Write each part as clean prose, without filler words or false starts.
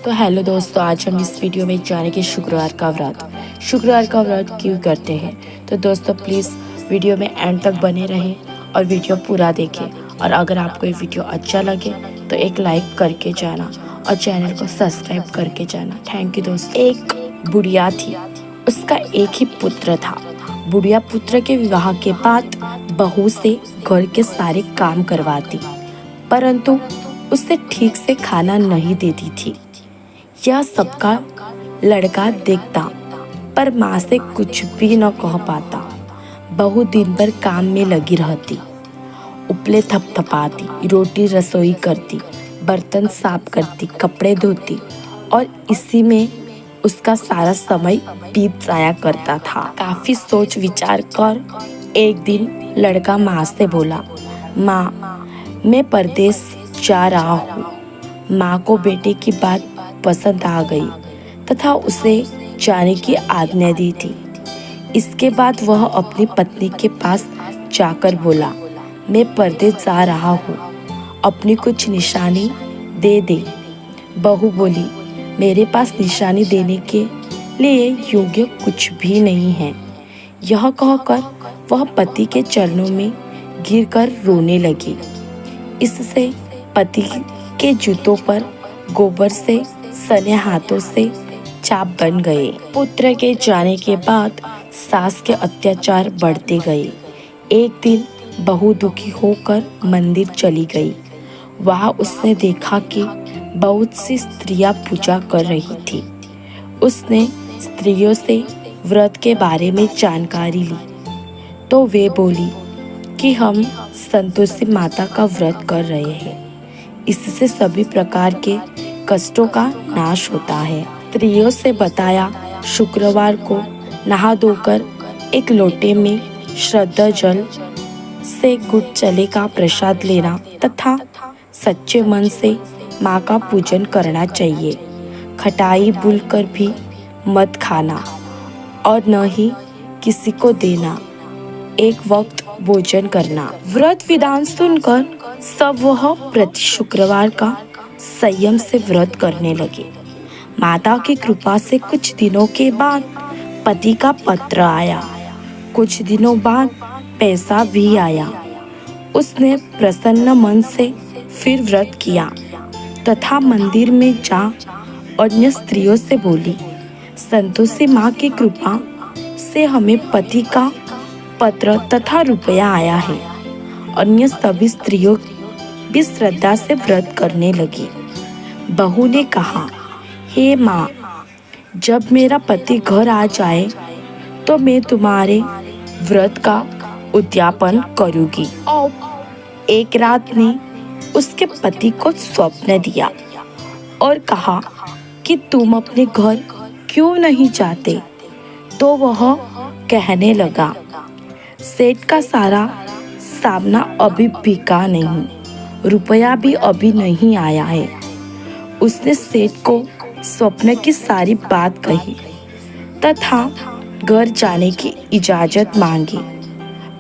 तो हेलो दोस्तों, आज हम इस वीडियो में जानेंगे शुक्रवार का व्रत क्यों करते हैं। तो दोस्तों प्लीज़ वीडियो में एंड तक बने रहें और वीडियो पूरा देखें। और अगर आपको ये वीडियो अच्छा लगे तो एक लाइक करके जाना और चैनल को सब्सक्राइब करके जाना। थैंक यू दोस्तों। एक बुढ़िया थी, उसका एक ही पुत्र था। बुढ़िया पुत्र के विवाह के बाद बहू से घर के सारे काम करवाती, परंतु उसे ठीक से खाना नहीं देती थी। यह सबका लड़का देखता, पर माँ से कुछ भी न कह पाता। बहू दिन भर काम में लगी रहती, उपले थपथपाती, रोटी रसोई करती, बर्तन साफ करती, कपड़े धोती और इसी में उसका सारा समय बीत जाया करता था। काफी सोच विचार कर एक दिन लड़का माँ से बोला, माँ मैं परदेश जा रहा हूँ। माँ को बेटे की बात पसंद आ गई तथा उसे जाने की आज्ञा दी थी। इसके बाद वह अपनी पत्नी के पास जाकर बोला, मैं परदेश जा रहा हूँ, अपनी कुछ निशानी दे दे। बहू बोली, मेरे पास निशानी देने के लिए योग्य कुछ भी नहीं है। यह कहकर वह पति के चरणों में गिरकर रोने लगी। इससे पति के जूतों पर गोबर से सने हाथों से छाप बन गए। पुत्र के जाने के बाद सास के अत्याचार बढ़ते गए। एक दिन बहू दुखी होकर मंदिर चली गई। वहां उसने देखा कि बहुत सी स्त्रियां पूजा कर रही थी। उसने स्त्रियों से व्रत के बारे में जानकारी ली तो वे बोली कि हम संतोषी माता का व्रत कर रहे हैं। इससे सभी प्रकार के कष्टों का नाश होता है। स्त्रियों से बताया, शुक्रवार को नहा धोकर एक लोटे में श्रद्धा जल से गुड़ चने का प्रसाद लेना तथा सच्चे मन से माँ का पूजन करना चाहिए। खटाई भूलकर भी मत खाना और न ही किसी को देना। एक वक्त भोजन करना। व्रत विधान सुनकर सब वह प्रति शुक्रवार का संयम से व्रत करने लगे। माता की कृपा से कुछ दिनों के बाद पति का पत्र आया। कुछ दिनों बाद पैसा भी आया। उसने प्रसन्न मन से फिर व्रत किया तथा मंदिर में जा अन्य स्त्रियों से बोली, संतोषी माँ की कृपा से हमें पति का पत्र तथा रुपया आया है। अन्य सभी स्त्रियों भी श्रद्धा से व्रत करने लगी। बहू ने कहा, हे माँ, जब मेरा पति घर आ जाए तो मैं तुम्हारे व्रत का उद्यापन करूंगी। और एक रात ने उसके पति को स्वप्न दिया और कहा कि तुम अपने घर क्यों नहीं जाते। तो वह कहने लगा, सेठ का सारा सामना अभी बिका नहीं, रुपया भी अभी नहीं आया है। उसने सेठ को स्वप्न की सारी बात कही तथा घर जाने की इजाजत मांगी,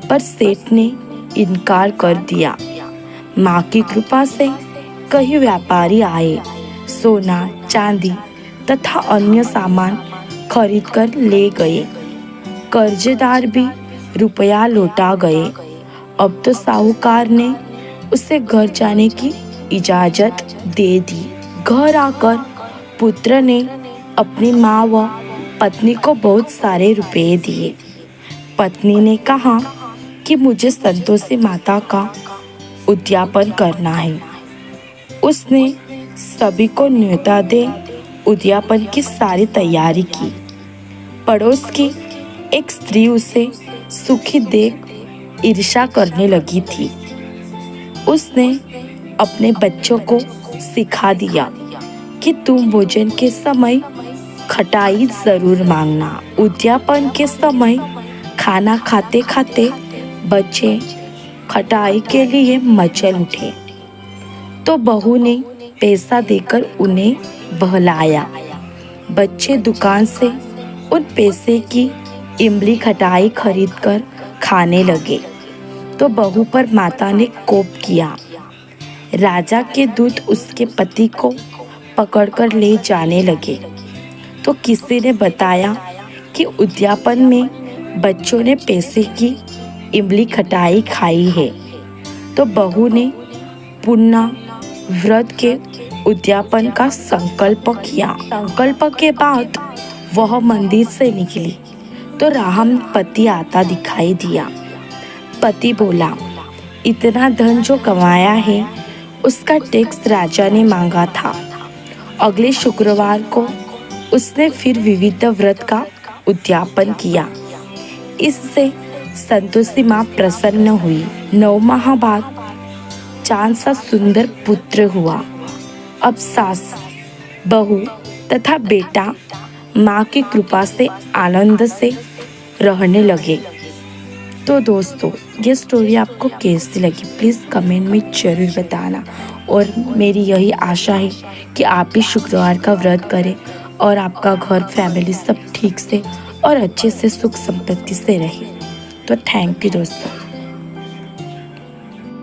पर सेठ ने इनकार कर दिया। माँ की कृपा से कई व्यापारी आए, सोना चांदी तथा अन्य सामान खरीद कर ले गए। कर्जदार भी रुपया लौटा गए। अब तो साहूकार ने उसे घर जाने की इजाजत दे दी। घर आकर पुत्र ने अपनी माँ व पत्नी को बहुत सारे रुपए दिए। पत्नी ने कहा कि मुझे संतोषी माता का उद्यापन करना है। उसने सभी को न्योता दे उद्यापन की सारी तैयारी की। पड़ोस की एक स्त्री उसे सुखी देख ईर्ष्या करने लगी थी। उसने अपने बच्चों को सिखा दिया कि तुम भोजन के समय खटाई जरूर मांगना। उद्यापन के समय खाना खाते खाते बच्चे खटाई के लिए मचल उठे तो बहू ने पैसा देकर उन्हें बहलाया। बच्चे दुकान से उन पैसे की इमली खटाई खरीदकर खाने लगे तो बहू पर माता ने कोप किया। राजा के दूत उसके पति को पकड़कर ले जाने लगे। तो किसी ने बताया कि उद्यापन में बच्चों ने पैसे की इमली खटाई खाई है। तो बहू ने पुनः व्रत के उद्यापन का संकल्प किया। संकल्प के बाद वह मंदिर से निकली तो राह में पति आता दिखाई दिया। पति बोला, इतना धन जो कमाया है उसका टैक्स राजा ने मांगा था। अगले शुक्रवार को उसने फिर विविध व्रत का उद्यापन किया। इससे संतोषी माँ प्रसन्न हुई। 9 माह बाद चांद सा सुंदर पुत्र हुआ। अब सास, बहू तथा बेटा माँ की कृपा से आनंद से रहने लगे। तो दोस्तों, ये स्टोरी आपको कैसी लगी प्लीज़ कमेंट में ज़रूर बताना। और मेरी यही आशा है कि आप भी शुक्रवार का व्रत करें और आपका घर फैमिली सब ठीक से और अच्छे से सुख संपत्ति से रहे। तो थैंक यू दोस्तों।